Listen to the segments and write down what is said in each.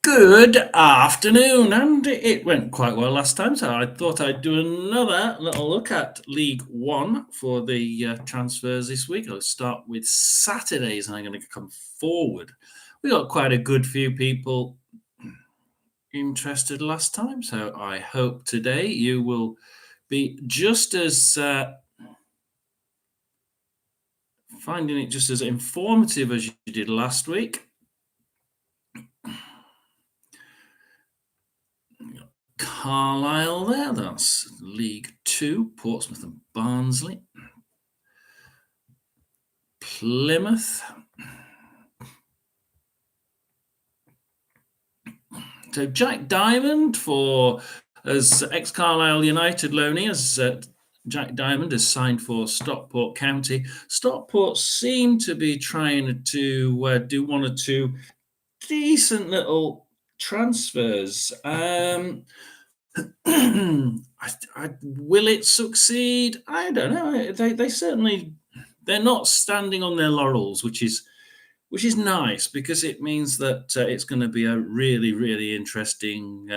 Good afternoon, and it went quite well last time, so I thought I'd do another little look at League One for the transfers this week. I'll start with Saturdays, and I'm going to come forward. We got quite a good few people interested last time, so I hope today you will be just as finding it just as informative as you did last week. Carlisle there, that's League Two, Portsmouth and Barnsley. Plymouth. So Jack Diamond for as ex-Carlisle United loanee, as Jack Diamond has signed for Stockport County. Stockport seem to be trying to do one or two decent little transfers. Will it succeed? I don't know. They certainly they're not standing on their laurels, which is nice because it means that it's going to be a really, really interesting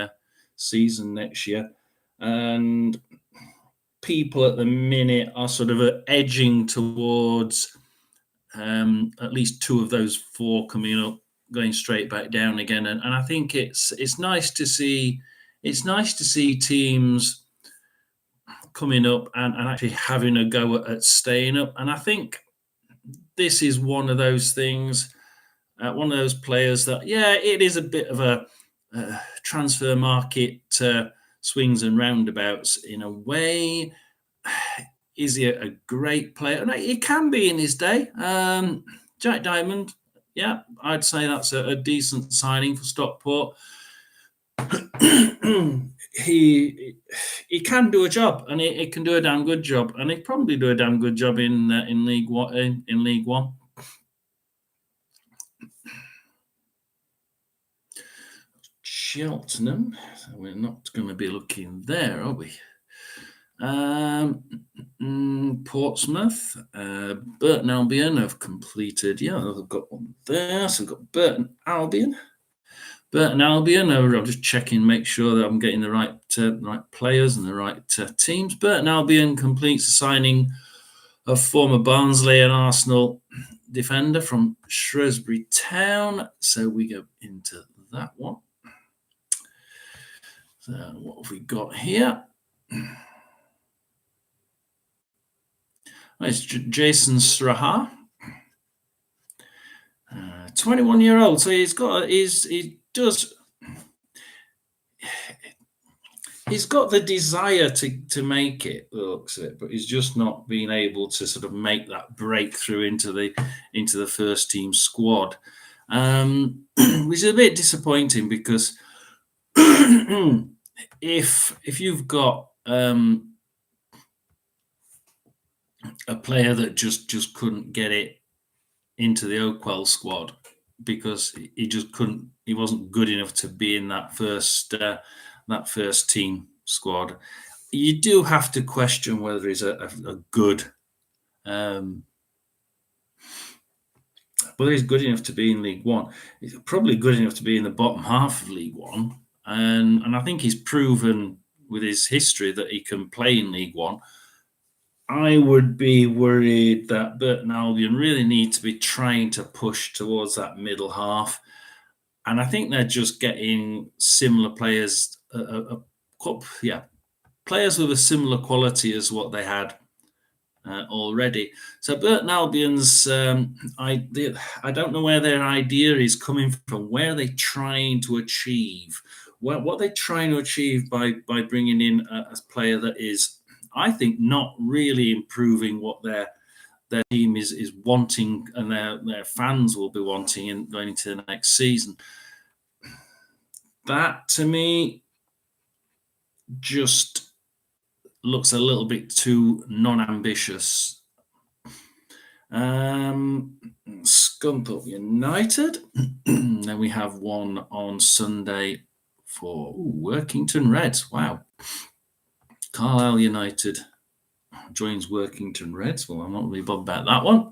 season next year. And people at the minute are sort of edging towards at least two of those four coming up, going straight back down again. And I think it's nice to see. It's nice to see teams coming up and actually having a go at staying up. And I think this is one of those things, one of those players that, yeah, it is a bit of a transfer market swings and roundabouts in a way. Is he a great player? No, he can be in his day. Jack Diamond, yeah, I'd say that's a decent signing for Stockport. He can do a job, and he can do a damn good job, and he'd probably do a damn good job in League One. In League One. Cheltenham, so we're not going to be looking there, are we? Portsmouth, Burton Albion have completed. Yeah, they've got one there. So we've got Burton Albion. I'm just checking, make sure that I'm getting the right players and the right teams. Burton Albion completes the signing of former Barnsley and Arsenal defender from Shrewsbury Town. So we go into that one. So what have we got here? It's Jason Straha, 21-year-old. So he's got the desire to make it, the looks of it, but he's just not been able to sort of make that breakthrough into the first team squad, which is a bit disappointing because if you've got a player that just couldn't get it into the Oakwell squad because he just couldn't, he wasn't good enough to be in that first team squad, you do have to question whether he's a good, whether he's good enough to be in League One. He's probably good enough to be in the bottom half of League One, and I think he's proven with his history that he can play in League One. I would be worried that Burton Albion really need to be trying to push towards that middle half. And I think they're just getting similar players, players with a similar quality as what they had already. So Burton Albion's, I don't know where their idea is coming from. Where are they trying to achieve? What they're trying to achieve by bringing in a player that is, I think, not really improving what their team is wanting and their fans will be wanting in going into the next season. That, to me, just looks a little bit too non-ambitious. Scunthorpe United. Then we have one on Sunday for Workington Reds. Wow. Carlisle United joins Workington Reds. Well, I'm not really bothered about that one.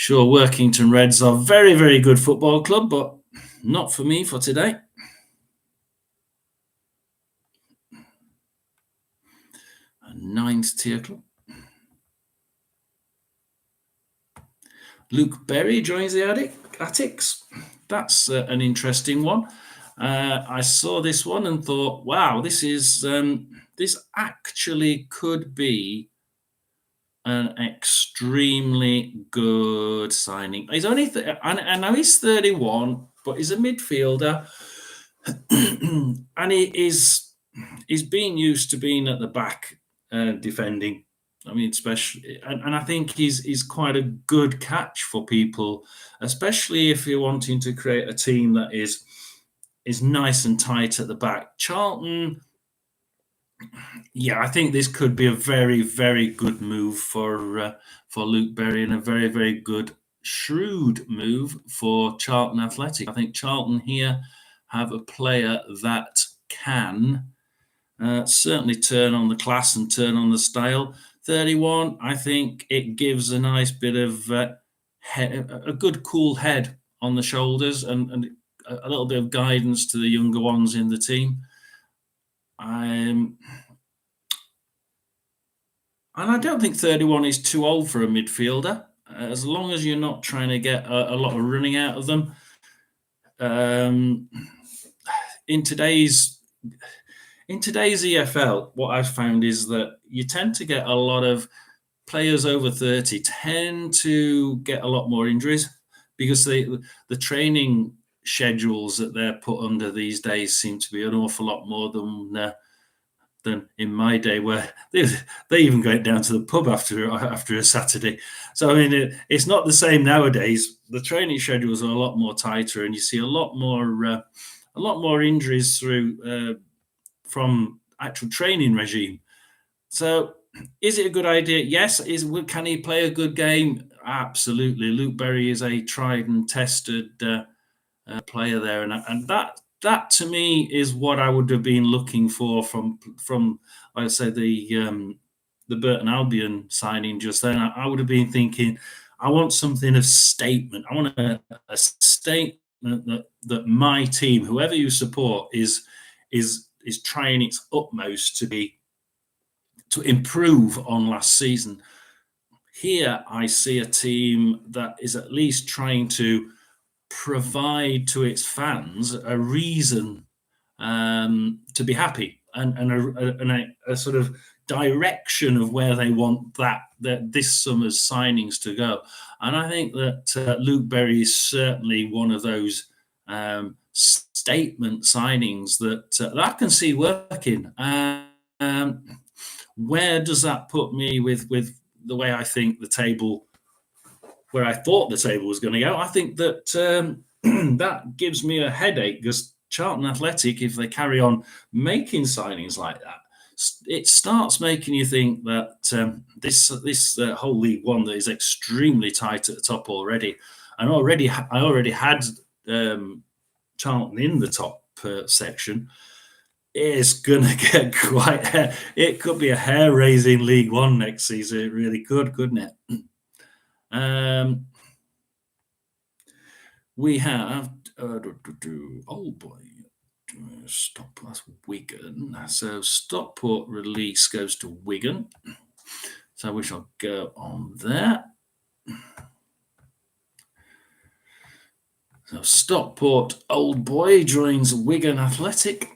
Sure, Workington Reds are very, very good football club, but not for me for today. A 9th tier club. Luke Berry joins the Attics. That's an interesting one. I saw this one and thought, wow, this actually could be an extremely good signing. He's only, I know he's 31, but he's a midfielder, and he's been used to being at the back defending. I mean, especially, and I think he's quite a good catch for people, especially if you're wanting to create a team that is nice and tight at the back. Charlton, yeah, I think this could be a very, very good move for Luke Berry, and a very, very good, shrewd move for Charlton Athletic. I think Charlton here have a player that can certainly turn on the class and turn on the style. 31, I think it gives a nice bit of a good, cool head on the shoulders, and a little bit of guidance to the younger ones in the team. And I don't think 31 is too old for a midfielder, as long as you're not trying to get a lot of running out of them. In today's EFL, what I've found is that you tend to get a lot of players over 30 tend to get a lot more injuries, because the training schedules that they're put under these days seem to be an awful lot more than in my day, where they even go down to the pub after a Saturday. So I mean, it's not the same nowadays. The training schedules are a lot more tighter, and you see a lot more injuries through from actual training regime. So, is it a good idea? Yes. Can he play a good game? Absolutely. Luke Berry is a tried and tested player there, and that to me is what I would have been looking for from like I say, the Burton Albion signing just then. I would have been thinking, I want something of statement. I want a statement that my team, whoever you support, is trying its utmost to improve on last season. Here, I see a team that is at least trying to provide to its fans a reason to be happy, and a sort of direction of where they want that this summer's signings to go. And I think that Luke Berry is certainly one of those statement signings that I can see working. Where does that put me with the way I think the table, where I thought the table was going to go? I think that that gives me a headache, because Charlton Athletic, if they carry on making signings like that, it starts making you think that this whole League One that is extremely tight at the top already, and I already had Charlton in the top section, is going to get quite. It could be a hair-raising League One next season. It really could, couldn't it? We have Old Boy. Stockport, that's Wigan. So Stockport release goes to Wigan. So we shall go on there. So Stockport Old Boy joins Wigan Athletic.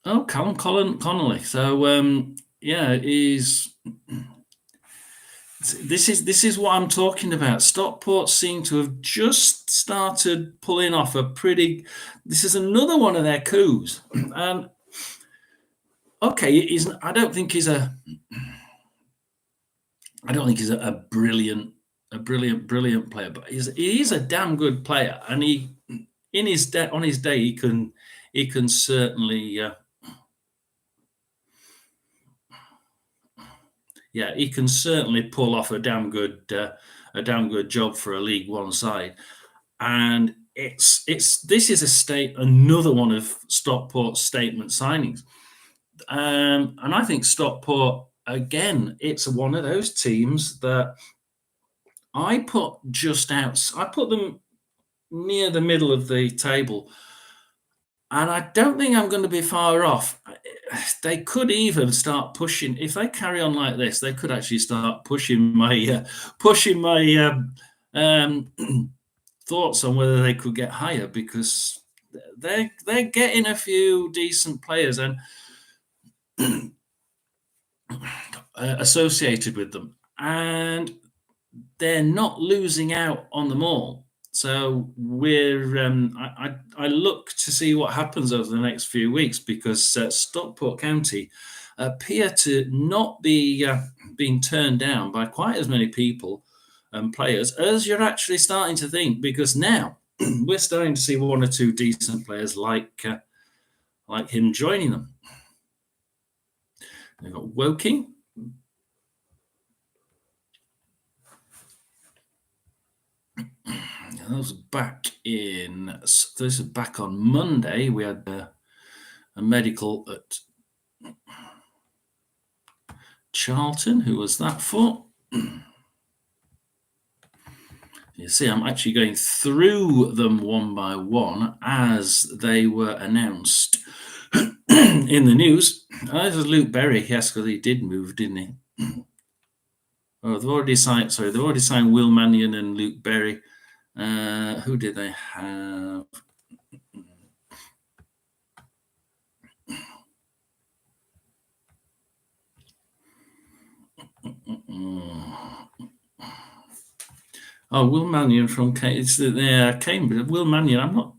Oh, Callum Connolly. So yeah, he's. This is what I'm talking about. Stockport seem to have just started pulling off a pretty. This is another one of their coups, and okay, I don't think he's a brilliant player, but he is a damn good player, and on his day he can certainly. Yeah, he can certainly pull off a damn good job for a League One side, and this is another one of Stockport's statement signings, and I think Stockport again, it's one of those teams that I put just out. I put them near the middle of the table, and I don't think I'm going to be far off. They could even start pushing if they carry on like this. They could actually start pushing my thoughts on whether they could get higher, because they're getting a few decent players and associated with them, and they're not losing out on them all. So I look to see what happens over the next few weeks, because Stockport County appear to not be being turned down by quite as many people and players as you're actually starting to think, because now we're starting to see one or two decent players like him joining them. They've got Woking. Those back in. This is back on Monday. We had a medical at Charlton. Who was that for? You see, I'm actually going through them one by one as they were announced in the news. This is Luke Berry. Yes, because he did move, didn't he? Oh, they've already signed. Sorry, they've already signed Will Mannion and Luke Berry. Who did they have? Oh, Will Mannion from Cambridge. Will Mannion.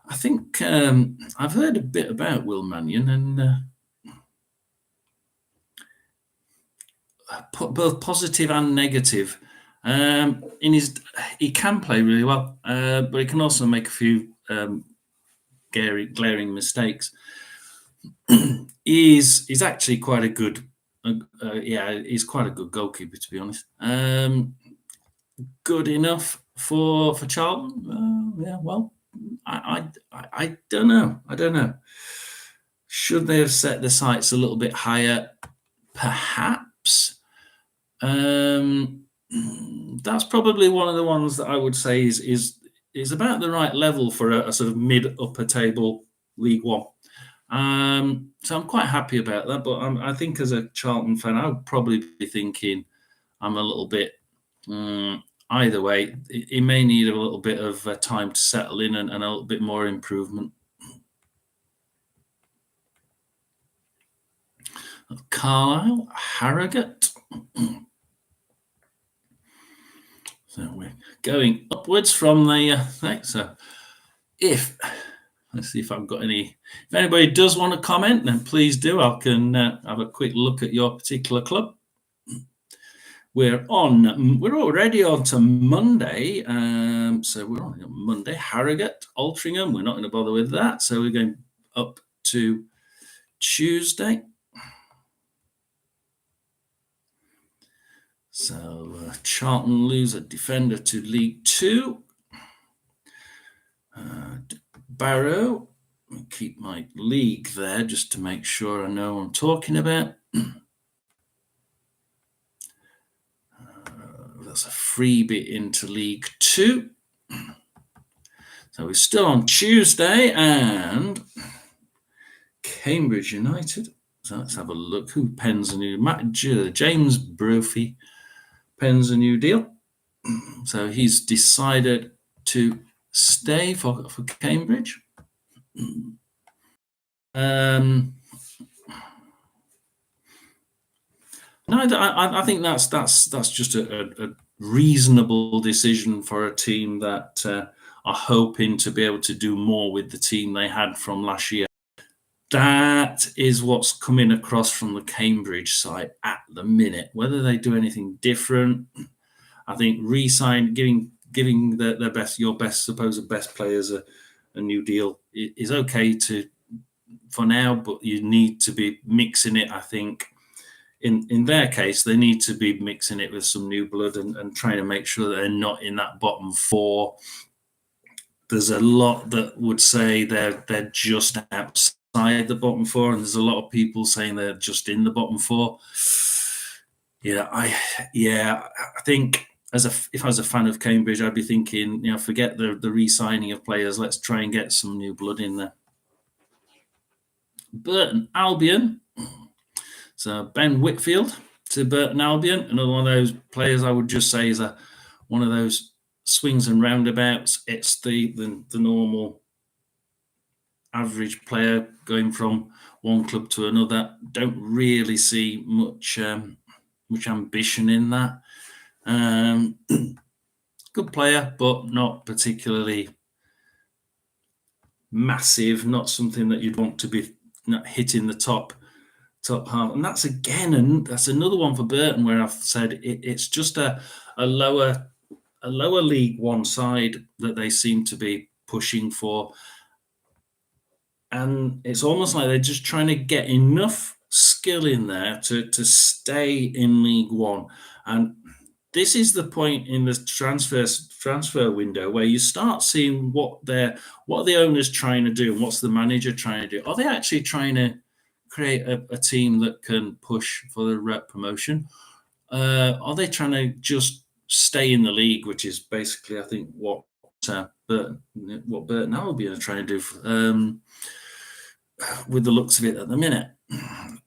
I think I've heard a bit about Will Mannion, and both positive and negative. He can play really well, but he can also make a few glaring mistakes. He's actually quite a good, he's quite a good goalkeeper, to be honest. Good enough for Charlton? Yeah, well, I don't know. I don't know. Should they have set the sights a little bit higher? Perhaps. That's probably one of the ones that I would say is about the right level for a sort of mid-upper table League One. So I'm quite happy about that. But I think as a Charlton fan, I would probably be thinking I'm a little bit. Either way, he may need a little bit of time to settle in and a little bit more improvement. Carlisle, Harrogate. So we're going upwards from the thing. So let's see if I've got any. If anybody does want to comment, then please do. I can have a quick look at your particular club. We're already on to Monday. So we're on Monday. Harrogate, Altrincham. We're not going to bother with that. So we're going up to Tuesday. So Charlton lose a defender to League Two. Barrow. I'll keep my league there just to make sure I know what I'm talking about. That's a freebie into League Two. So we're still on Tuesday, and Cambridge United. So let's have a look. Who pens a new James Brophy pens a new deal. So he's decided to stay for Cambridge. No, I think that's just a reasonable decision for a team that are hoping to be able to do more with the team they had from last year. That is what's coming across from the Cambridge side at the minute. Whether they do anything different, I think giving your supposed best players a new deal is okay for now, but you need to be mixing it. I think in their case, they need to be mixing it with some new blood and trying to make sure that they're not in that bottom four. There's a lot that would say they're just outside the bottom four, and there's a lot of people saying they're just in the bottom four. Yeah, I think if I was a fan of Cambridge, I'd be thinking, forget the re-signing of players. Let's try and get some new blood in there. Burton Albion. So Ben Whitfield to Burton Albion, another one of those players I would just say is one of those swings and roundabouts. It's the normal average player going from one club to another. Don't really see much ambition in that. Good player, but not particularly massive. Not something that you'd want to be not hitting the top half. And that's that's another one for Burton where I've said it's just a lower League One side that they seem to be pushing for. And it's almost like they're just trying to get enough skill in there to stay in League One. And this is the point in the transfer window where you start seeing what are the owners trying to do and what's the manager trying to do. Are they actually trying to create a team that can push for the promotion? Are they trying to just stay in the league, which is basically, I think, what Burton Albion are trying to do with the looks of it at the minute.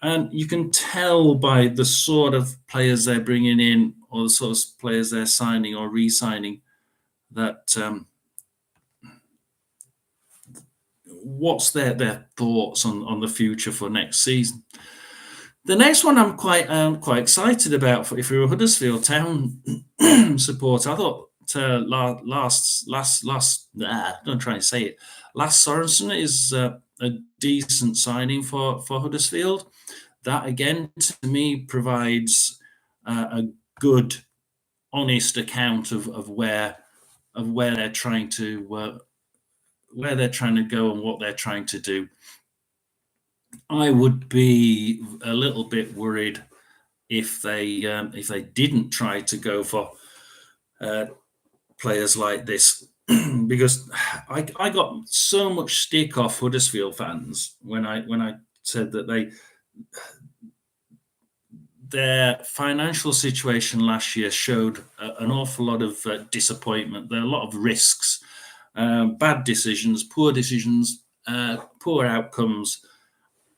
And you can tell by the sort of players they're bringing in or the sort of players they're signing or re-signing that what's their thoughts on the future for next season. The next one I'm quite excited about. If you're a Huddersfield Town supporter, I thought last don't try and say it. Lars Sørensen is a decent signing for Huddersfield. That again to me provides a good, honest account of where they're trying to go and what they're trying to do. I would be a little bit worried if they didn't try to go for players like this, because I got so much stick off Huddersfield fans when I said that their financial situation last year showed an awful lot of disappointment. There are a lot of risks, bad decisions, poor outcomes.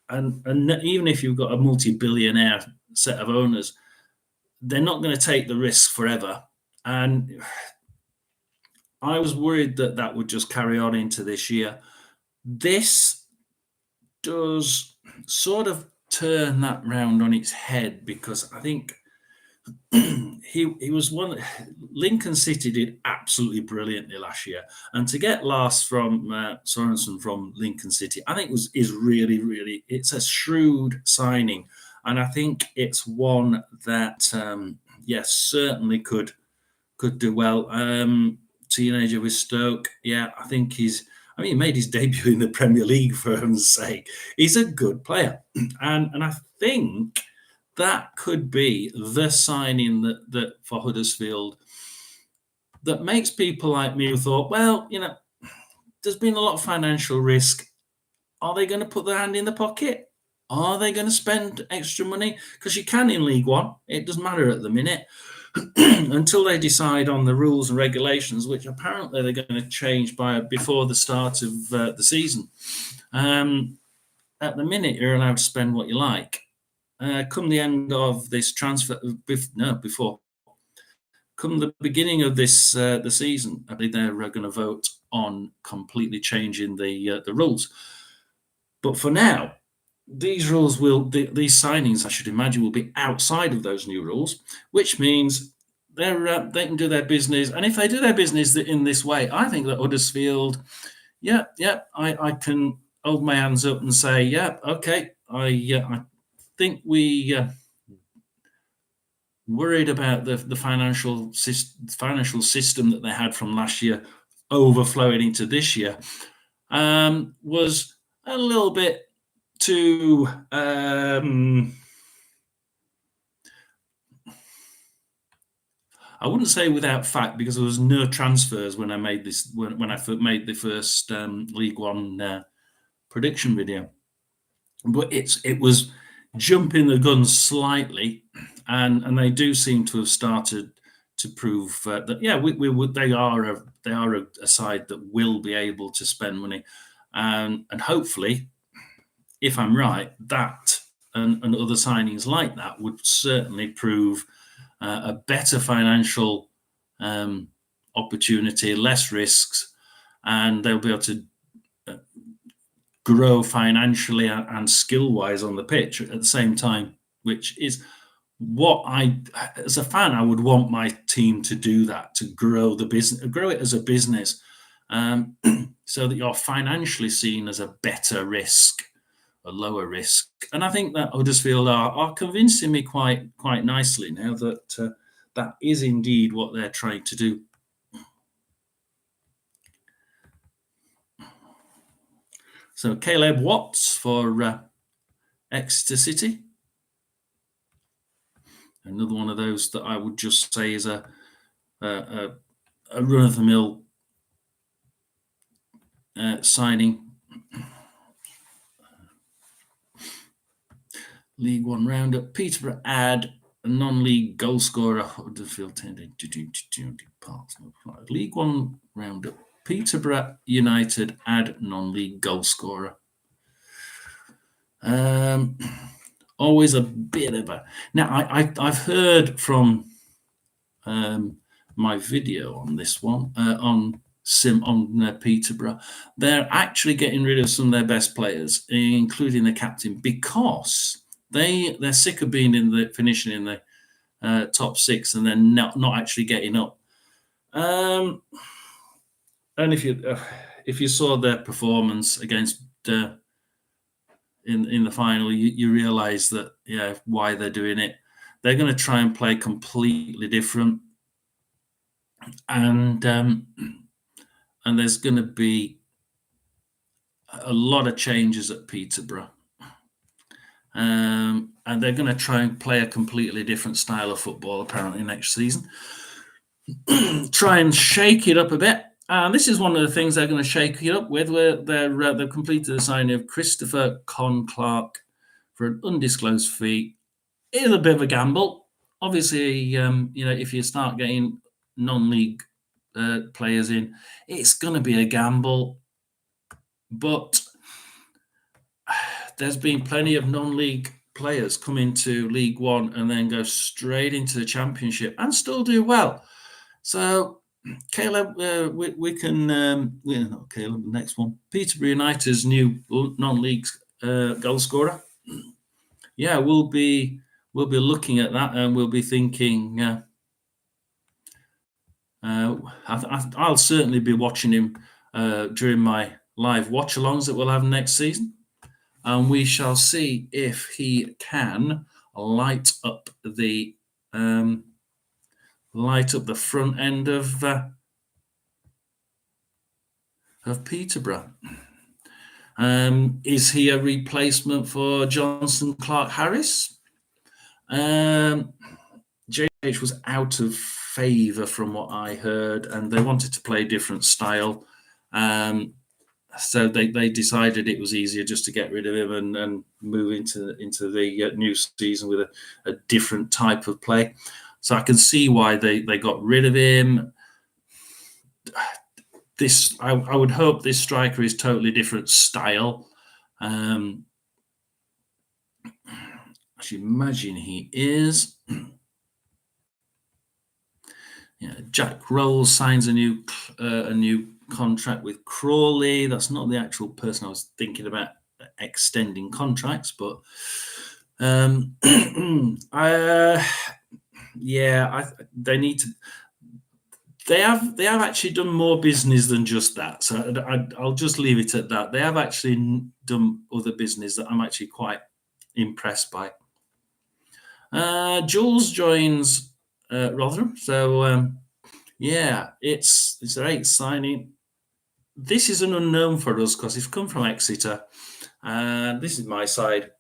And even if you've got a multi-billionaire set of owners, they're not going to take the risk forever. And I was worried that would just carry on into this year. This does sort of turn that round on its head, because I think he was one. Lincoln City did absolutely brilliantly last year, and to get Lars from Sørensen from Lincoln City, I think is really it's a shrewd signing, and I think it's one that yes, certainly could do well. Teenager with Stoke, yeah, I think he made his debut in the Premier League, for heaven's sake. He's a good player, and I think that could be the signing that for Huddersfield that makes people like me who thought, well, there's been a lot of financial risk. Are they going to put their hand in the pocket? Are they going to spend extra money? Because you can in League One. It doesn't matter at the minute until they decide on the rules and regulations, which apparently they're going to change before the start of the season. At the minute, you're allowed to spend what you like. Come the end of this transfer, before. Come the beginning of this the season, I believe they're going to vote on completely changing the rules. But for now, these rules these signings, I should imagine, will be outside of those new rules, which means they can do their business. And if they do their business in this way, I think that Huddersfield, I can hold my hands up and say, yeah, okay, I think we worried about the financial system that they had from last year overflowing into this year was a little bit too I wouldn't say without fact, because there was no transfers when I made this when I made the first League One prediction video, but it was jumping the gun slightly, and they do seem to have started to prove that we would they are a side that will be able to spend money, and hopefully, if I'm right, that and other signings like that would certainly prove a better financial opportunity, less risks, and they'll be able to grow financially and skill-wise on the pitch at the same time, which is what as a fan, I would want my team to do, that to grow the business, grow it as a business, so that you're financially seen as a better risk, a lower risk. And I think that Huddersfield are convincing me quite nicely now that that is indeed what they're trying to do. So Caleb Watts for Exeter City. Another one of those that I would just say is a run-of-the-mill signing. League One roundup. Peterborough add a non-league goal scorer. Huddersfield tending to do parts. League One roundup. Peterborough United add non-league goal scorer. Always a bit of a. Now I've heard from my video on this one on Peterborough. They're actually getting rid of some of their best players, including the captain, because they're sick of being finishing in the top six and then not actually getting up. And if you saw their performance against in the final, you realise that why they're doing it. They're going to try and play completely different, and there's going to be a lot of changes at Peterborough, and they're going to try and play a completely different style of football apparently next season. Try and shake it up a bit. And this is one of the things they're going to shake it up with, where they've completed the signing of Christopher Con-Clark for an undisclosed fee. It's a bit of a gamble. Obviously, if you start getting non-league players in, it's going to be a gamble. But there's been plenty of non-league players come into League One and then go straight into the Championship and still do well. So, Caleb, we can not Caleb. The next one, Peterborough United's new non-league goal scorer. Yeah, we'll be looking at that and we'll be thinking. I'll certainly be watching him during my live watch-alongs that we'll have next season, and we shall see if he can light up the front end of Peterborough. Is he a replacement for Jonson Clarke-Harris? JH was out of favour from what I heard, and they wanted to play a different style. So they decided it was easier just to get rid of him and move into the new season with a different type of play. So I can see why they got rid of him. I would hope this striker is totally different style. I should imagine he is. Jack Rolls signs a new contract with Crawley. That's not the actual person I was thinking about extending contracts, but they need to. They have actually done more business than just that. So I'll just leave it at that. They have actually done other business that I'm actually quite impressed by. Jules joins Rotherham. So it's a great signing. This is an unknown for us because he's come from Exeter, and this is my side.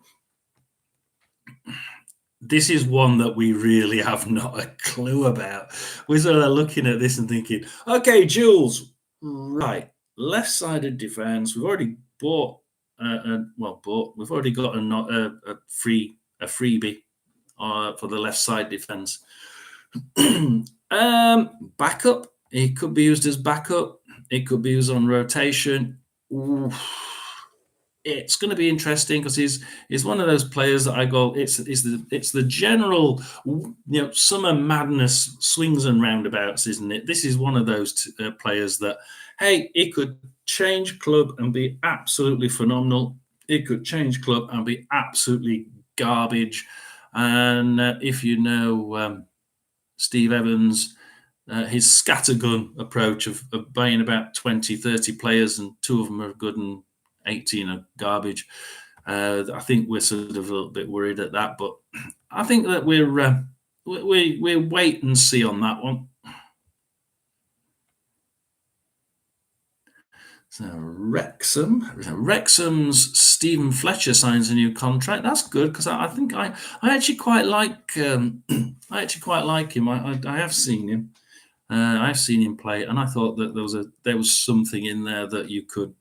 This is one that we really have not a clue about. We're sort of looking at this and thinking, okay, Jules, right, left-sided defence. We've already bought. We've already got a freebie for the left side defence. Backup. He could be used as backup. It could be used on rotation. Ooh, it's going to be interesting because he's one of those players that I go. It's the general summer madness swings and roundabouts, isn't it? This is one of those players that, hey, he could change club and be absolutely phenomenal. It could change club and be absolutely garbage. And if you know Steve Evans, his scattergun approach of buying about 20, 30 players and 2 of them are good and 18 are garbage. I think we're sort of a little bit worried at that, but I think that we'll wait and see on that one. So Wrexham's Stephen Fletcher signs a new contract. That's good because I think I actually quite like him. I have seen him. I've seen him play, and I thought that there was something in there that you could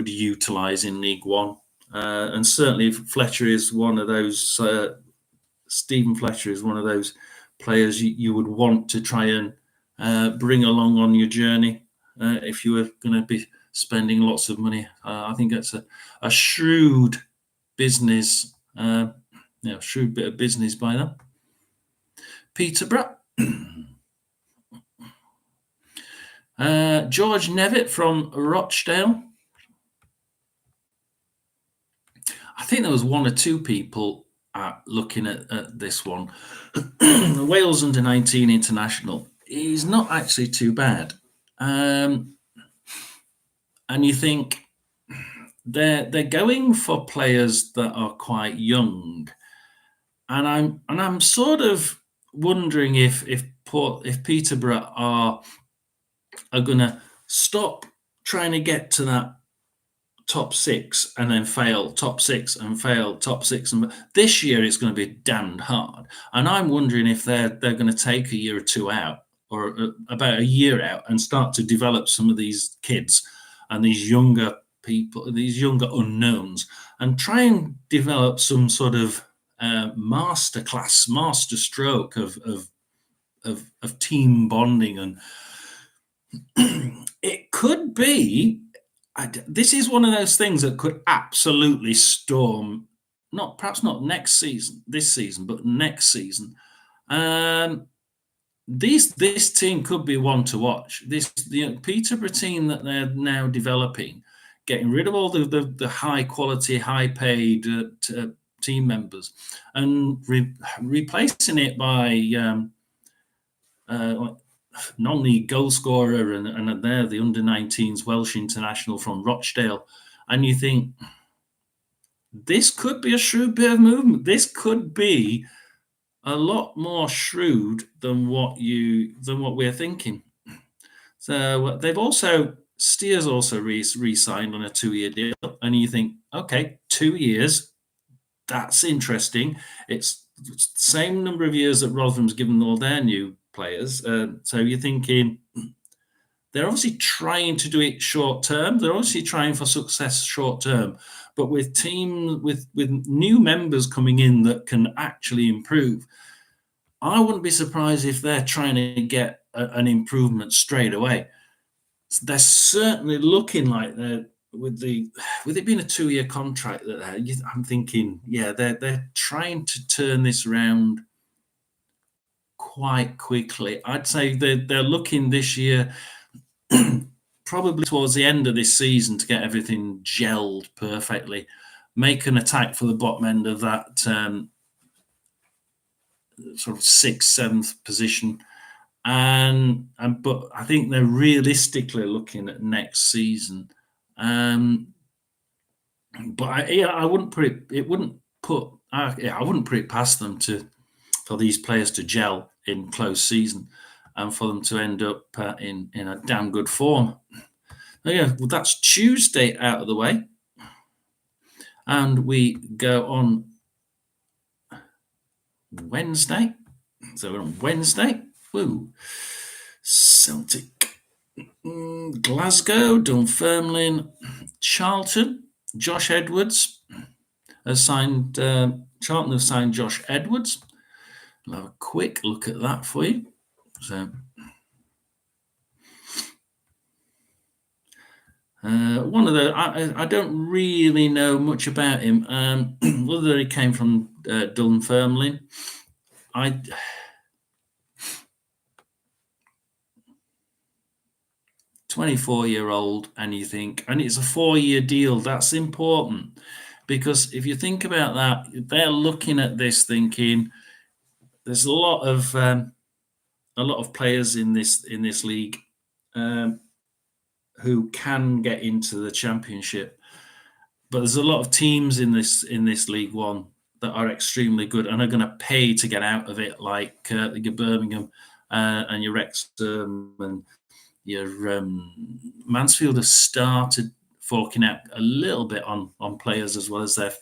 utilise in League One, and certainly Fletcher is one of those. Stephen Fletcher is one of those players you would want to try and bring along on your journey if you were going to be spending lots of money. I think that's a shrewd business, shrewd bit of business by them. Peterborough. George Nevitt from Rochdale. I think there was 1 or 2 people looking at this one. Wales under-19 international is not actually too bad. And you think they're going for players that are quite young. And I'm sort of wondering if Peterborough are going to stop trying to get to that top 6 and then fail, top 6 and fail, top 6. And this year it's going to be damned hard. And I'm wondering if they're going to take a year or 2 out, or about a year out, and start to develop some of these kids and these younger people, these younger unknowns, and try and develop some sort of master stroke of team bonding. And it could be, this is one of those things that could absolutely storm, perhaps not this season, but next season. This team could be one to watch. The Peterborough team that they're now developing, getting rid of all the high quality, high paid team members, and replacing it by non-league goal scorer, and they're the under-19s Welsh international from Rochdale. And you think this could be a shrewd bit of movement. This could be a lot more shrewd than what we're thinking. So they've also, Steers also re-signed on a 2-year deal, and you think, okay, 2 years, that's interesting. It's the same number of years that Rotherham's given all their new players. So you're thinking they're obviously trying to do it short term. They're obviously trying for success short term, but with teams with new members coming in that can actually improve, I wouldn't be surprised if they're trying to get an improvement straight away. They're certainly looking like they're, with it being a 2-year contract, that I'm thinking, yeah, they're trying to turn this around quite quickly. I'd say they're looking this year, probably towards the end of this season, to get everything gelled perfectly, make an attack for the bottom end of that sort of 6th, 7th position. But I think they're realistically looking at next season. But I wouldn't put I wouldn't put it past them for these players to gel in close season and for them to end up in a damn good form. Yeah, well, that's Tuesday out of the way, and we go on Wednesday. So we're on Wednesday. Woo. Celtic, Glasgow, Dunfermline, Charlton, Josh Edwards. has signed Charlton have signed Josh Edwards. I'll have a quick look at that for you. So, one of the I don't really know much about him, whether he came from Dunfermline. 24-year-old, and you think, and it's a 4-year deal. That's important, because if you think about that, they're looking at this thinking there's a lot of players in this league who can get into the Championship, but there's a lot of teams in this League One that are extremely good and are going to pay to get out of it, like your Birmingham and your Wrexham and your Mansfield have started forking out a little bit on players as well as their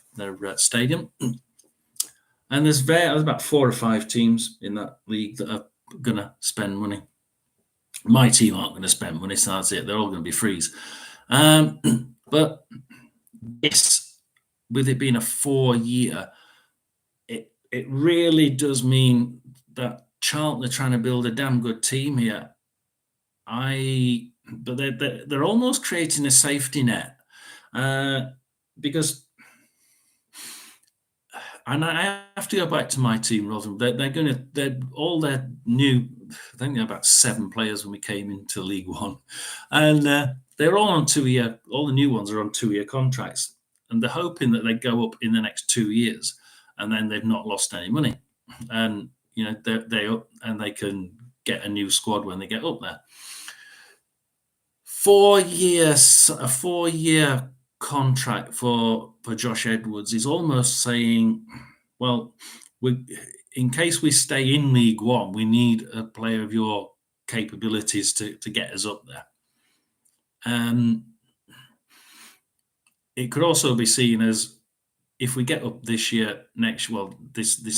stadium. And there's about 4 or 5 teams in that league that are going to spend money. My team aren't going to spend money, so that's it. They're all going to be frees. But this, with it being a 4-year, it really does mean that Charlton are trying to build a damn good team here. But they're almost creating a safety net because, and I have to go back to my team, Rotherham. They're all their new. I think they're about 7 players when we came into League One, and they're all on 2-year. All the new ones are on 2-year contracts, and they're hoping that they go up in the next 2 years, and then they've not lost any money, and they can get a new squad when they get up there. 4 years, a 4-year contract for Josh Edwards is almost saying, well, in case we stay in League One, we need a player of your capabilities to get us up there. It could also be seen as, if we get up this next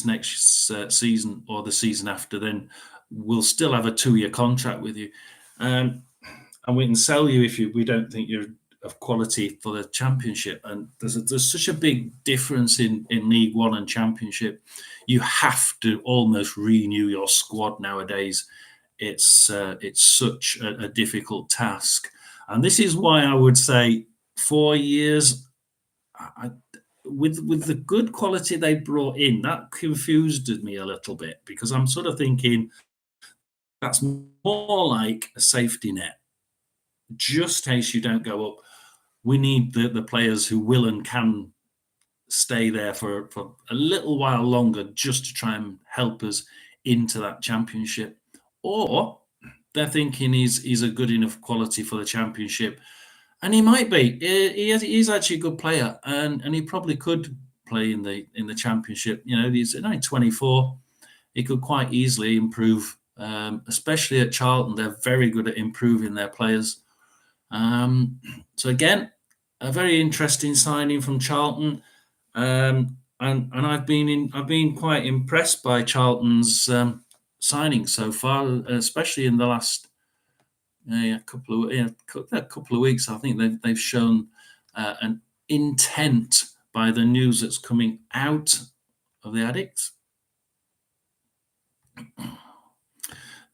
next season or the season after, then we'll still have a 2-year contract with you. And we can sell you if we don't think you're of quality for the Championship. And there's such a big difference in League One and Championship. You have to almost renew your squad nowadays. It's such a difficult task, and this is why I would say 4 years. With the good quality they brought in, that confused me a little bit, because I'm sort of thinking that's more like a safety net. Just in case you don't go up, we need the players who will and can stay there for a little while longer, just to try and help us into that Championship. Or they're thinking he's a good enough quality for the Championship, and he might be. He's actually a good player, and he probably could play in the Championship. He's only 24. He could quite easily improve, especially at Charlton. They're very good at improving their players. So again, a very interesting signing from Charlton, and I've been quite impressed by Charlton's signing so far, especially in the last couple of weeks. I think they've shown an intent by the news that's coming out of the Addicts.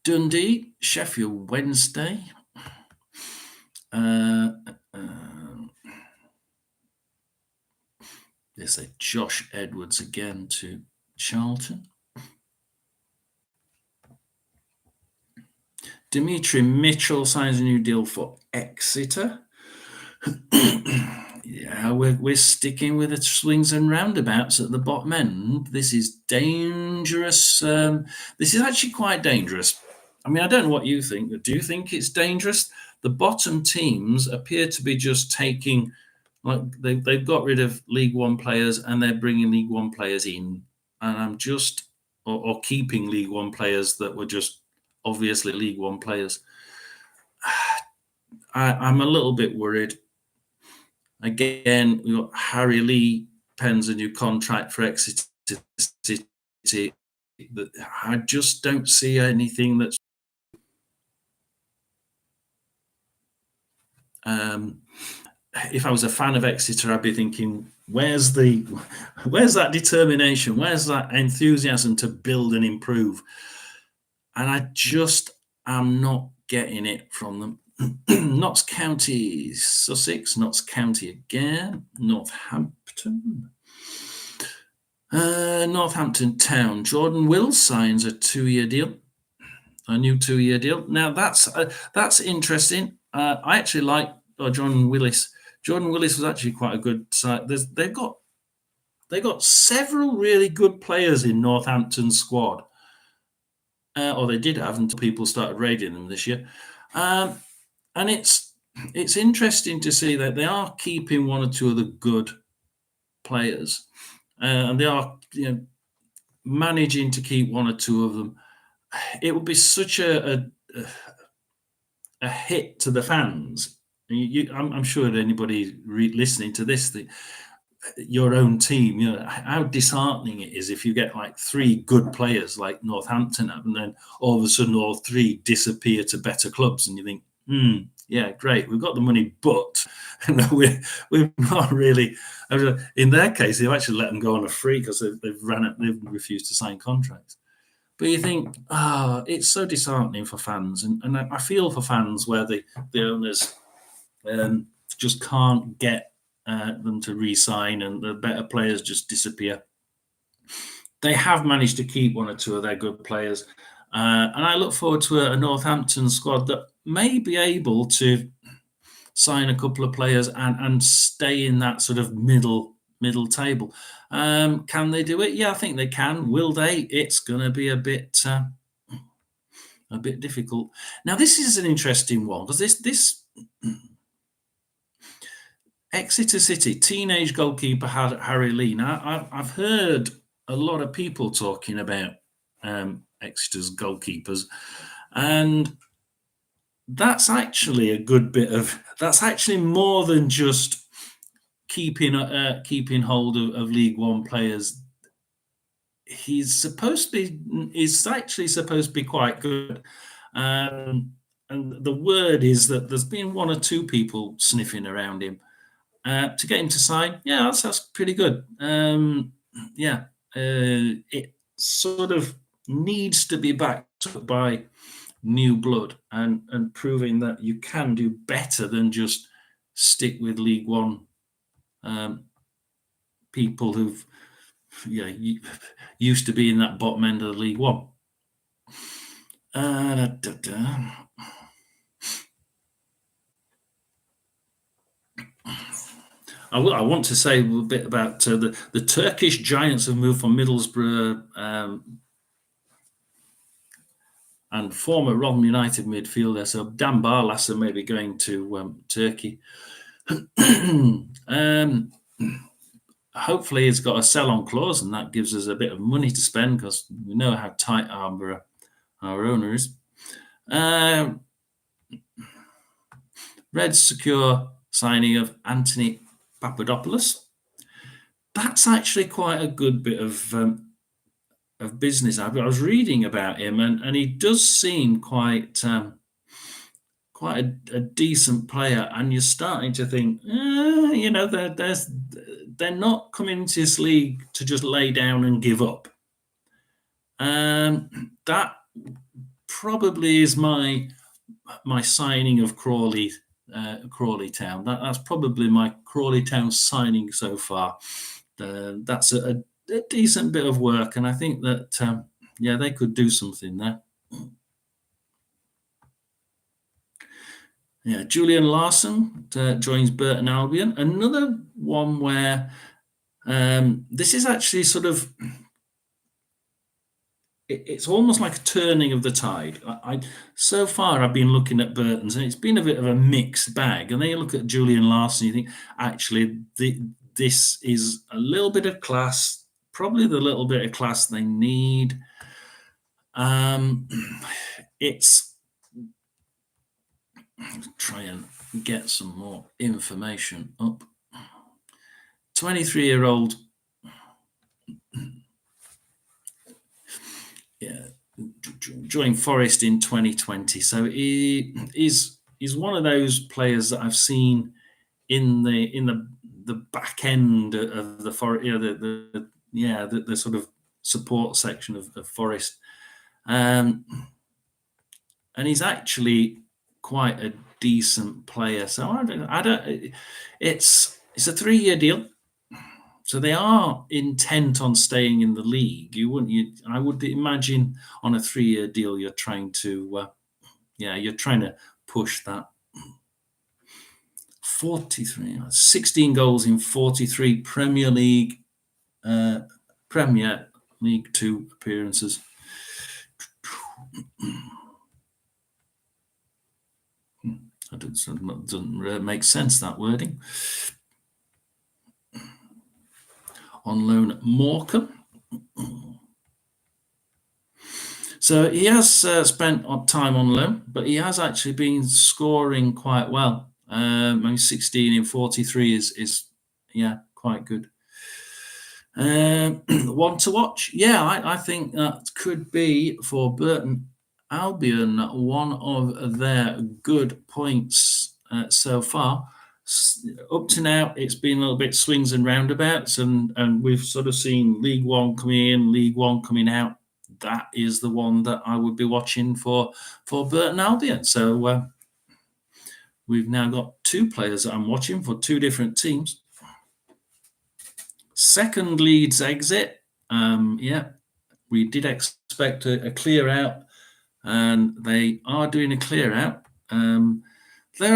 Dundee, Sheffield Wednesday. There's a Josh Edwards again to Charlton. Dimitri Mitchell signs a new deal for Exeter. Yeah, we're sticking with the swings and roundabouts at the bottom end. This is dangerous. This is actually quite dangerous. I mean, I don't know what you think, but do you think it's dangerous? The bottom teams appear to be just taking, like they've got rid of League One players and they're bringing League One players in, and or keeping League One players that were just obviously League One players. I'm a little bit worried. Again, we've got Harry Lee pens a new contract for Exeter City. I just don't see anything that's. If I was a fan of Exeter, I'd be thinking Where's the where's that determination? Where's that enthusiasm to build and improve? And I just am not getting it from them. Notts County, Sussex, Notts County again, Northampton. Northampton Town. Jordan Wills signs a 2-year deal, a new 2-year deal. Now that's interesting. I actually like Jordan Willis. Jordan Willis was actually quite a good side. They've got several really good players in Northampton's squad, or they did have until people started raiding them this year. And it's interesting to see that they are keeping one or two of the good players, and they are managing to keep one or two of them. It would be such a hit to the fans. I'm sure that anybody listening to this, your own team, how disheartening it is if you get like 3 good players like Northampton have, and then all of a sudden all 3 disappear to better clubs, and you think, yeah, great, we've got the money, but we're not really. In their case, they've actually let them go on a free because they've refused to sign contracts. But you think, it's so disheartening for fans, and I feel for fans where the owners just can't get them to re-sign, and the better players just disappear. They have managed to keep one or two of their good players, and I look forward to a Northampton squad that may be able to sign a couple of players and stay in that sort of middle table. Can they do it? Yeah, I think they can. Will they? It's going to be a bit difficult. Now, this is an interesting one because this Exeter City teenage goalkeeper Harry Lee. Now, I've heard a lot of people talking about Exeter's goalkeepers, and that's actually a good bit of. That's actually more than just keeping hold of League One players. He's actually supposed to be quite good, and the word is that there's been 1 or 2 people sniffing around him. To get him to sign, yeah, that's pretty good. It sort of needs to be backed up by new blood and proving that you can do better than just stick with League One people who've used to be in that bottom end of the League One. I want to say a bit about the Turkish giants have moved from Middlesbrough, and former Rotherham United midfielder, so Dan Barlaser may be going to Turkey. Hopefully he's got a sell-on clause, and that gives us a bit of money to spend because we know how tight our owner is. Reds secure signing of Anthony Papadopoulos. That's actually quite a good bit of business. I was reading about him, and he does seem quite a decent player. And you're starting to think, they're not coming into this league to just lay down and give up. That probably is my signing of Crawley Town. That's probably my Crawley Town signing so far. That's a decent bit of work, and I think that they could do something there. Yeah, Julian Larson joins Burton Albion. Another one where this is actually sort of. It's almost like a turning of the tide. So far, I've been looking at Burton's, and it's been a bit of a mixed bag. And then you look at Julian Larson, you think, actually, this is a little bit of class, probably the little bit of class they need. It's try and get some more information up. 23-year-old. Yeah, joined Forest in 2020. So he's one of those players that I've seen in the the back end of the forest, the sort of support section of Forest. And he's actually quite a decent player. So I don't. It's a 3-year deal, so they are intent on staying in the league. I would imagine on a 3-year deal, you're trying to, you're trying to push that. 16 goals in 43 Premier League 2 appearances. That doesn't make sense, that wording. On loan, Morecambe. So he has spent time on loan, but he has actually been scoring quite well. 16 in 43 is quite good. One to watch. Yeah, I think that could be for Burton Albion one of their good points so far. Up to now, it's been a little bit swings and roundabouts, and we've sort of seen League One coming in, League One coming out. That is the one that I would be watching for Burton Albion. So we've now got 2 players that I'm watching for 2 different teams. Second Leeds exit. We did expect a clear out, and they are doing a clear out. They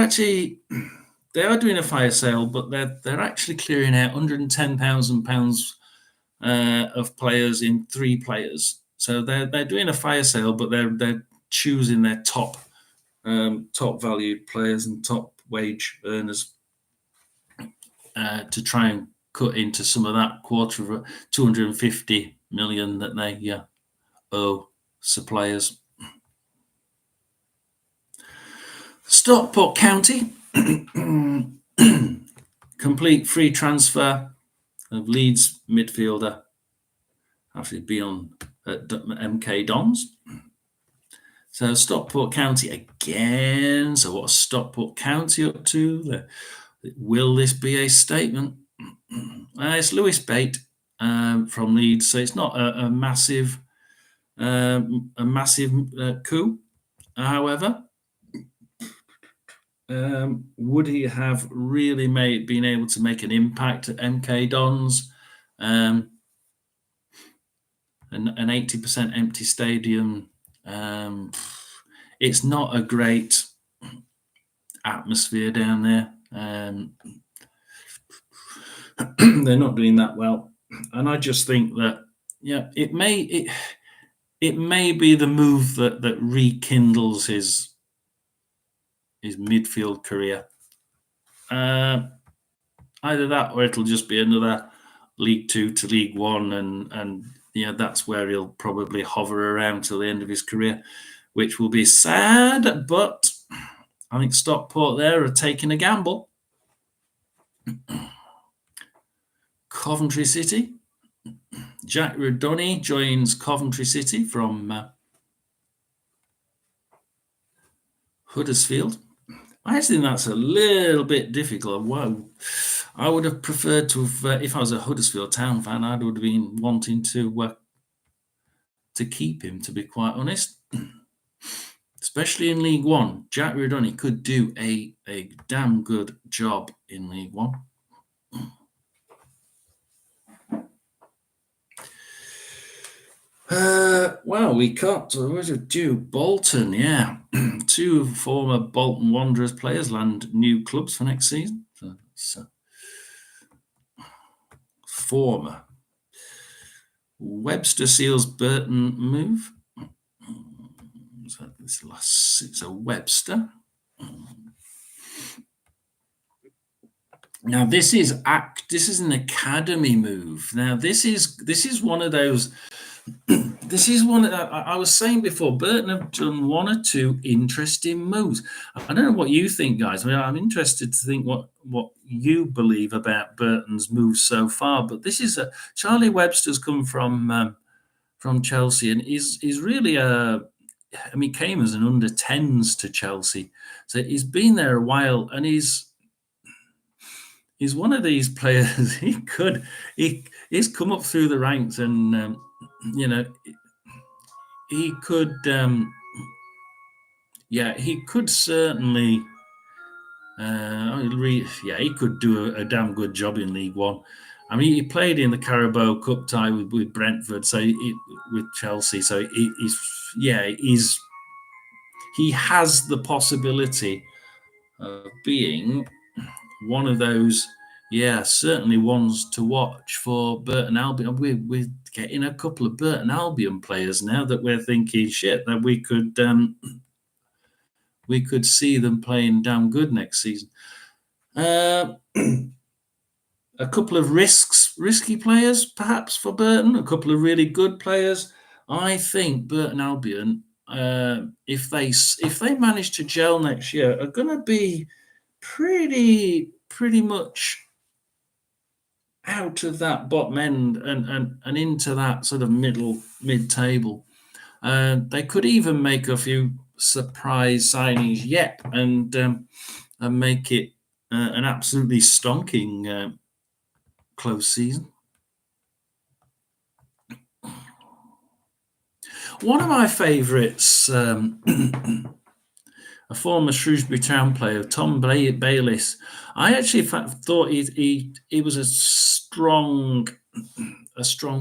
are doing a fire sale, but they're actually clearing out £110,000 of players in 3 players. So they're doing a fire sale, but they're choosing their top valued players and top wage earners to try and cut into some of that quarter of 250 million that they owe suppliers. Stockport County, complete free transfer of Leeds midfielder after being on at MK Dons. So Stockport County again. So what's Stockport County up to? Will this be a statement? It's Lewis Bate from Leeds, so it's not a massive coup. However, would he have really been able to make an impact at MK Dons? An 80% empty stadium. It's not a great atmosphere down there. They're not doing that well, and I just think that it may be the move that rekindles his midfield career. Either that, or it'll just be another League Two to League One, and that's where he'll probably hover around till the end of his career, which will be sad. But I think Stockport there are taking a gamble. Coventry City. Jack Redonny joins Coventry City from Huddersfield. I think that's a little bit difficult. Wow. I would have preferred to have, if I was a Huddersfield Town fan, I would have been wanting to keep him, to be quite honest. Especially in League One. Jack Redonny could do a damn good job in League One. We can't. What did do? Bolton, 2 former Bolton Wanderers players land new clubs for next season. So, former Webster seals Burton move. It's a Webster. Now this is an academy move. Now this is one of those. This is one I was saying before. Burton have done 1 or 2 interesting moves. I don't know what you think, guys. I mean, I'm interested to think what you believe about Burton's moves so far. But this is Charlie Webster's come from Chelsea, and he's really came as an under 10s to Chelsea, so he's been there a while, and he's one of these players. He's come up through the ranks, and you know, he could he could certainly he could do a damn good job in League One. I mean, he played in the Carabao Cup tie with Brentford, with Chelsea. So he has the possibility of being one of those, certainly ones to watch for Burton Albion. We're getting a couple of Burton Albion players now that we're thinking, shit, that we could see them playing damn good next season. A couple of risky players, perhaps, for Burton. A couple of really good players. I think Burton Albion, if they manage to gel next year, are going to be pretty much out of that bottom end and into that sort of mid-table. They could even make a few surprise signings yet and make it an absolutely stonking close season. One of my favourites, a former Shrewsbury Town player, Tom Bayliss. I actually thought he was a strong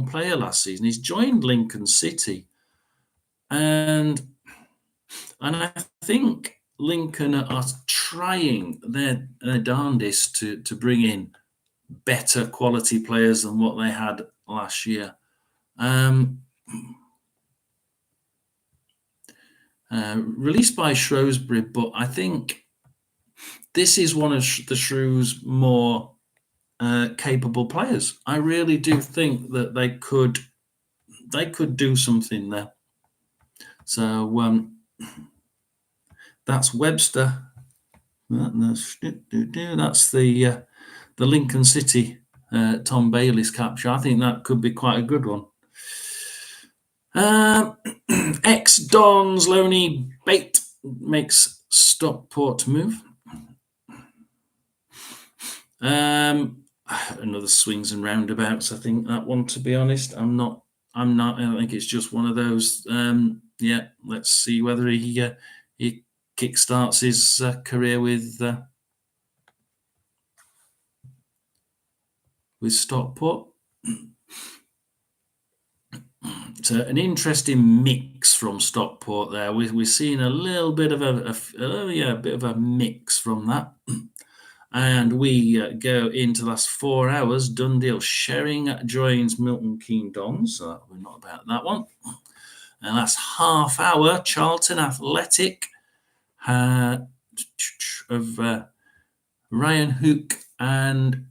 player last season. He's joined Lincoln City, and I think Lincoln are trying their darndest to bring in better quality players than what they had last year. Released by Shrewsbury, but I think this is one of the Shrews' more capable players. I really do think that they could do something there. So that's Webster. That's the Lincoln City Tom Bayliss capture. I think that could be quite a good one. Ex-Dons Loney Bate makes Stockport move. Another swings and roundabouts. I think that one, to be honest, I'm not. I think it's just one of those. Let's see whether he kickstarts his career with Stockport. So an interesting mix from Stockport there. We're seeing a little bit of a bit of a mix from that. And we go into the last 4 hours. Done deal. Shering joins Milton Keynes Dons. So we're not about that one. And that's half hour. Charlton Athletic of Ryan Hook and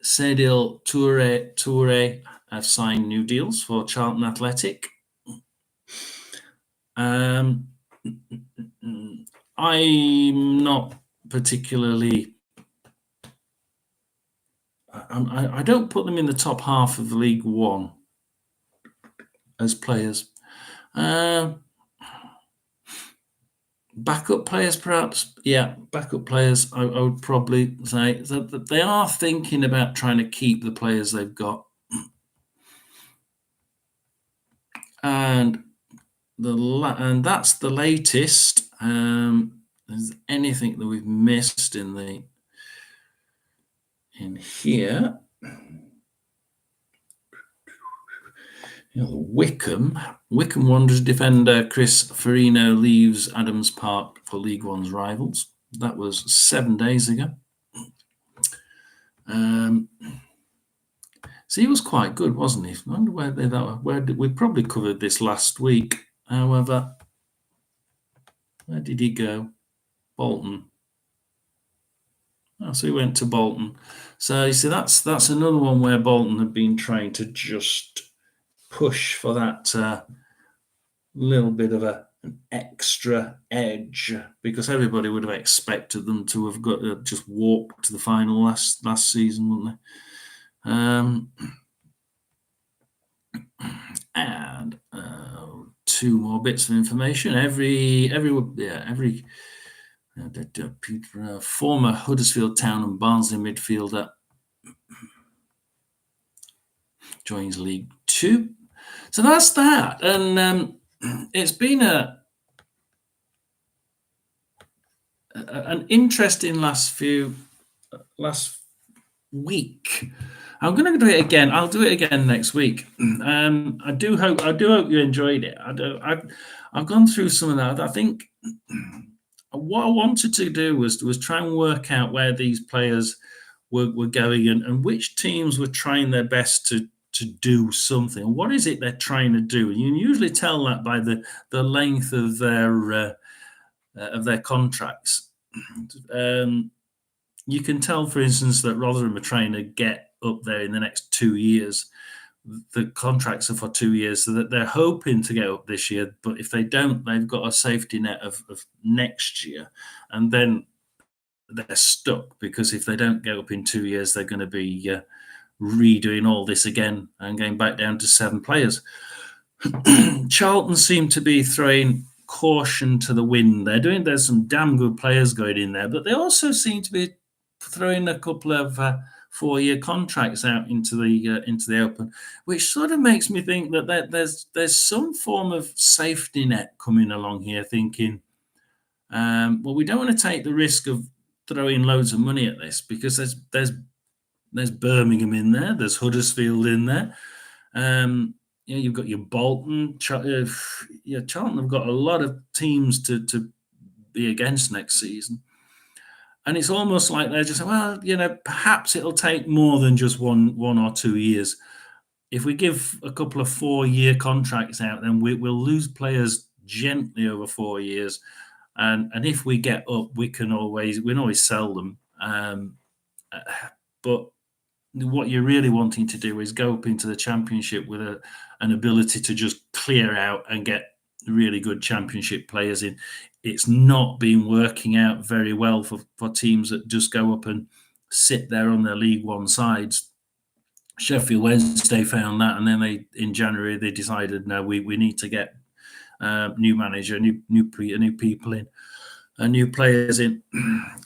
Sedil Toure have signed new deals for Charlton Athletic. I'm not particularly. I don't put them in the top half of League One as players. Backup players, perhaps. Yeah, backup players. I would probably say that they are thinking about trying to keep the players they've got. And that's the latest. Is anything that we've missed in here? Wickham Wanderers defender Chris Farino leaves Adams Park for League One's rivals. That was 7 days ago. So he was quite good, wasn't he? I wonder where did we probably covered this last week. However, where did he go? Bolton. So he went to Bolton. So you see, that's another one where Bolton have been trying to just push for that little bit of an extra edge, because everybody would have expected them to have got just walked to the final last season, wouldn't they? And two more bits of information. Former Huddersfield Town and Barnsley midfielder joins League Two. So that's that, and it's been an interesting last week. I'm going to do it again. I'll do it again next week. I do hope you enjoyed it. I've gone through some of that. I think what I wanted to do was try and work out where these players were going and which teams were trying their best to do something. What is it they're trying to do? And you can usually tell that by the length of their contracts. You can tell, for instance, that Rotherham are trying to get up there in the next 2 years. The contracts are for 2 years, so that they're hoping to get up this year. But if they don't, they've got a safety net of next year, and then they're stuck, because if they don't get up in 2 years, they're going to be redoing all this again and going back down to 7 players. Charlton seem to be throwing caution to the wind. There's some damn good players going in there, but they also seem to be throwing a couple of 4-year contracts out into the open, which sort of makes me think that there's some form of safety net coming along here. Thinking, well, we don't want to take the risk of throwing loads of money at this, because there's Birmingham in there, there's Huddersfield in there. You've got your Bolton, Charlton have got a lot of teams to be against next season. And it's almost like they're just, well, perhaps it'll take more than just one or 2 years. If we give a couple of 4-year contracts out, then we'll lose players gently over 4 years. And if we get up, we can always sell them. But what you're really wanting to do is go up into the Championship with an ability to just clear out and get really good Championship players in. It's not been working out very well for teams that just go up and sit there on their League One sides. Sheffield Wednesday found that, and then in January they decided, no, we need to get new manager, new people in, new players in,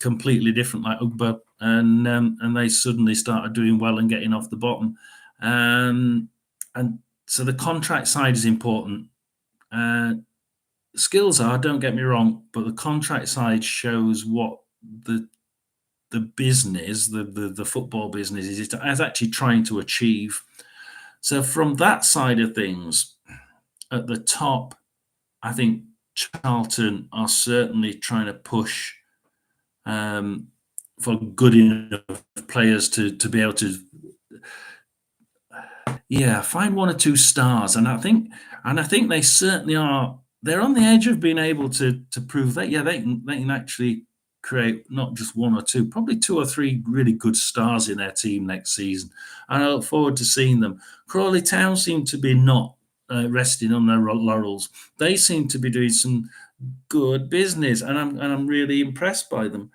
completely different, like Ugbo, and they suddenly started doing well and getting off the bottom. And so the contract side is important. Skills are, don't get me wrong, but the contract side shows what the business, the football business is actually trying to achieve. So from that side of things, at the top, I think Charlton are certainly trying to push for good enough players to be able to find 1 or 2 stars. And I think they certainly are. They're on the edge of being able to prove that they can actually create not just 1 or 2, probably 2 or 3 really good stars in their team next season. And I look forward to seeing them. Crawley Town seem to be not resting on their laurels. They seem to be doing some good business, and I'm really impressed by them.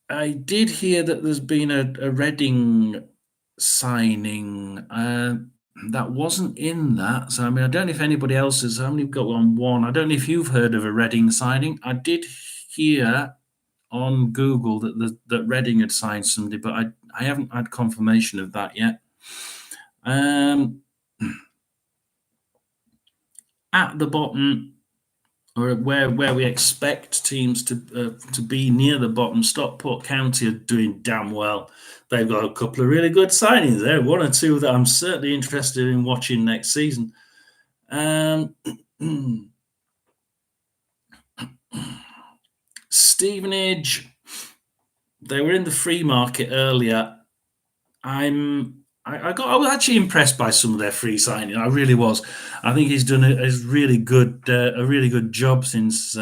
I did hear that there's been a Reading signing that wasn't in that. So, I mean, I don't know if anybody else has. I've only got one. I don't know if you've heard of a Reading signing. I did hear on Google that Reading had signed somebody, but I haven't had confirmation of that yet. At the bottom, or where we expect teams to be near the bottom, Stockport County are doing damn well. They've got a couple of really good signings there, 1 or 2 that I'm certainly interested in watching next season. Stevenage, they were in the free market earlier. I was actually impressed by some of their free signing. I really was. I think he's done a really good job since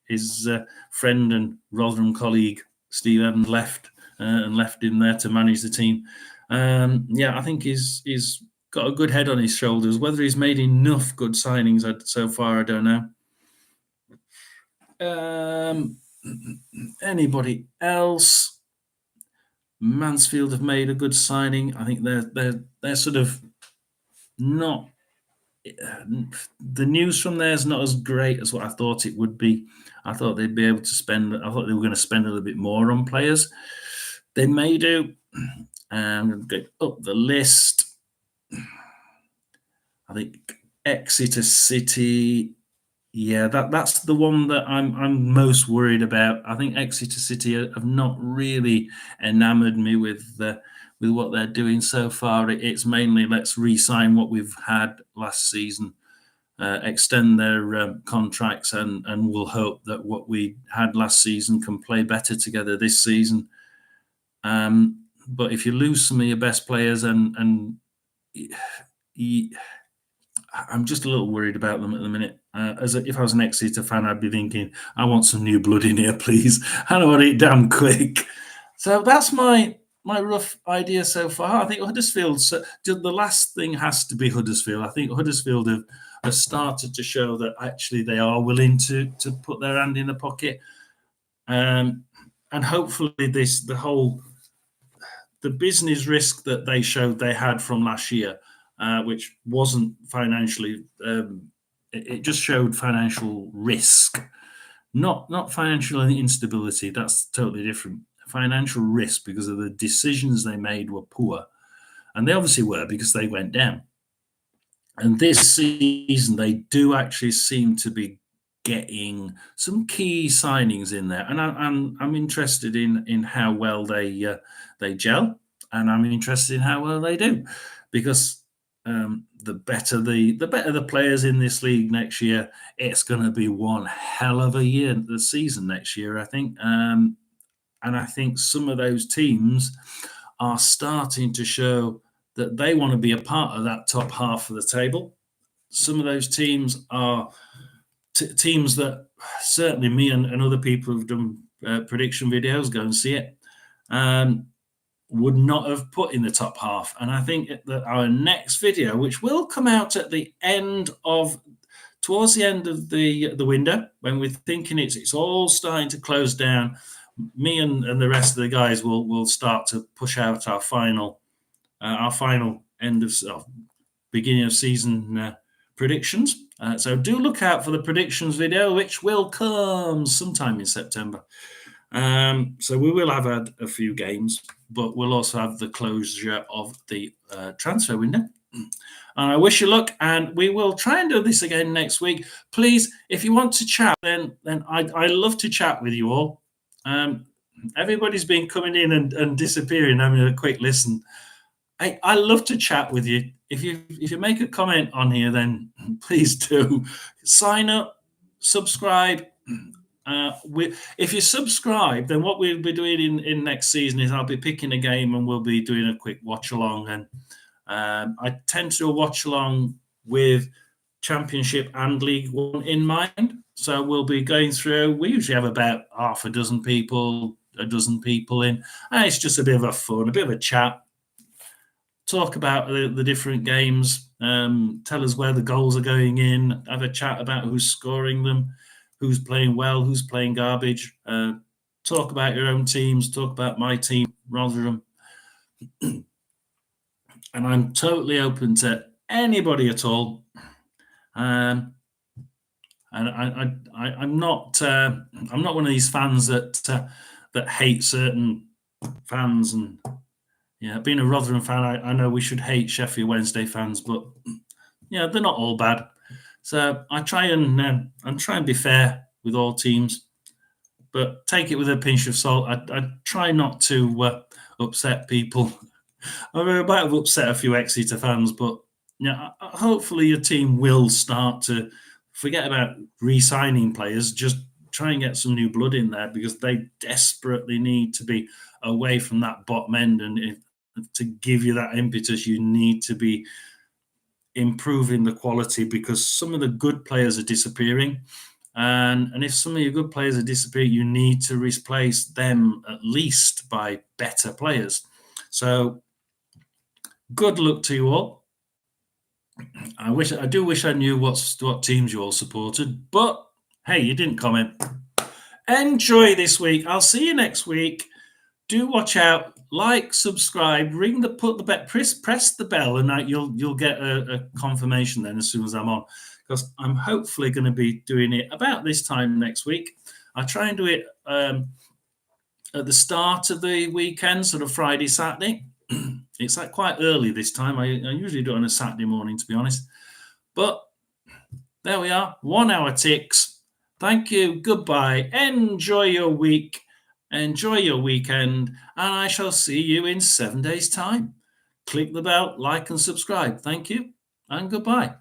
his friend and Rotherham colleague Steve Evans left him there to manage the team. I think he's got a good head on his shoulders. Whether he's made enough good signings so far, I don't know. Anybody else? Mansfield have made a good signing. I think they're sort of not the news from there is not as great as what I thought it would be. I thought they'd be able to spend. I thought they were going to spend a little bit more on players. They may do. I'm going to go up the list. I think Exeter City. Yeah, that's the one that I'm most worried about. I think Exeter City have not really enamoured me with what they're doing so far. It's mainly let's re-sign what we've had last season, extend their contracts, and we'll hope that what we had last season can play better together this season. But if you lose some of your best players, and I'm just a little worried about them at the minute. If I was an Exeter fan, I'd be thinking, I want some new blood in here, please. I want it damn quick. So that's my rough idea so far. I think Huddersfield, the last thing has to be Huddersfield. I think Huddersfield have started to show that actually they are willing to put their hand in the pocket. And hopefully the business risk that they showed they had from last year, which wasn't financially, it just showed financial risk, not financial instability. That's totally different. Financial risk because of the decisions they made were poor, and they obviously were because they went down. And this season, they do actually seem to be getting some key signings in there, and I'm interested in how well they gel, and I'm interested in how well they do, because the better the players in this league next year, it's going to be one hell of a year, the season next year, I think. And I think some of those teams are starting to show that they want to be a part of that top half of the table. Some of those teams are teams that certainly me and other people who've done prediction videos, go and see it, would not have put in the top half. And I think that our next video, which will come out at the end of, towards the end of the window, when we're thinking it's all starting to close down, me and the rest of the guys will start to push out our final end of beginning of season predictions. So do look out for the predictions video, which will come sometime in September. So we will have had a few games, but we'll also have the closure of the transfer window. And I wish you luck, and we will try and do this again next week. Please, if you want to chat, then I love to chat with you all. Everybody's been coming in and disappearing, having a quick listen. I love to chat with you. If you make a comment on here, then please do sign up, subscribe. If you subscribe, then what we'll be doing in next season is I'll be picking a game and we'll be doing a quick watch along. And I tend to do a watch along with Championship and League One in mind. So we'll be going through. We usually have about half a dozen people in, and it's just a bit of a fun, a bit of a chat. Talk about the different games. Tell us where the goals are going in. Have a chat about who's scoring them, who's playing well, who's playing garbage. Talk about your own teams. Talk about my team, Rotherham. And I'm totally open to anybody at all. And I'm not one of these fans that hate certain fans. And yeah, being a Rotherham fan, I know we should hate Sheffield Wednesday fans, but yeah, they're not all bad. So I try and be fair with all teams, but take it with a pinch of salt. I try not to upset people. I might have upset a few Exeter fans, but yeah, hopefully your team will start to forget about re-signing players. Just try and get some new blood in there, because they desperately need to be away from that bottom end. And to give you that impetus, you need to be improving the quality, because some of the good players are disappearing. And if some of your good players are disappearing, you need to replace them at least by better players. So good luck to you all. I do wish I knew what teams you all supported, but hey, you didn't comment. Enjoy this week. I'll see you next week. Do watch out like, subscribe, ring the put the bell, press the bell, and you'll get a confirmation then as soon as I'm on, because I'm hopefully going to be doing it about this time next week. I try and do it at the start of the weekend, sort of Friday, Saturday. It's like quite early this time. I usually do it on a Saturday morning, to be honest. But there we are. 1 hour ticks. Thank you. Goodbye. Enjoy your week. Enjoy your weekend. And I shall see you in 7 days' time. Click the bell, like, and subscribe. Thank you. And goodbye.